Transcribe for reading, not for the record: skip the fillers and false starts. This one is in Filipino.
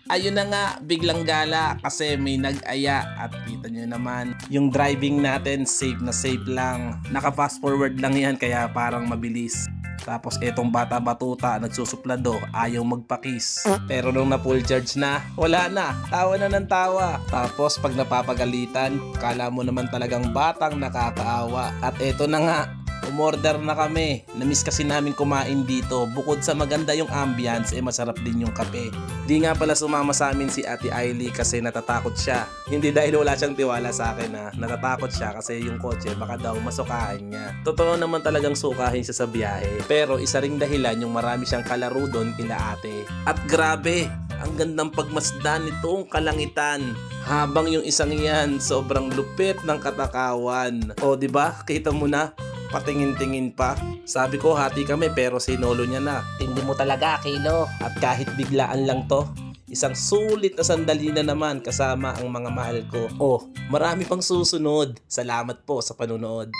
Ayun na nga, biglang gala kasi may nag-aya at kita nyo naman yung driving natin safe na safe lang. Naka fast forward lang yan kaya parang mabilis. Tapos etong bata batuta nagsusuplado, ayaw magpakis. Pero nung na full charge na, wala na, tawa na ng tawa. Tapos pag napapagalitan, kala mo naman talagang batang nakakaawa. At eto na nga, umorder na kami. Namiss kasi namin kumain dito. Bukod sa maganda yung ambience, masarap din yung kape. Di nga pala sumama sa amin si Ate Ailey kasi natatakot siya. Hindi dahil wala siyang tiwala sa akin natatakot siya kasi yung kotse baka daw masukahan niya. Totoo naman talagang sukahin siya sa biyahe. Pero isa ring dahilan yung marami siyang kalaro doon kila ate. At grabe, ang gandang pagmasdan nitong kalangitan. Habang yung isang yan, sobrang lupit ng katakawan. O diba, kita mo na, patingin-tingin pa. Sabi ko hati kami pero sinolo niya na. Tindi mo talaga, Kilo. At kahit biglaan lang to, isang sulit na sandali na naman kasama ang mga mahal ko. Oh, marami pang susunod. Salamat po sa panunood.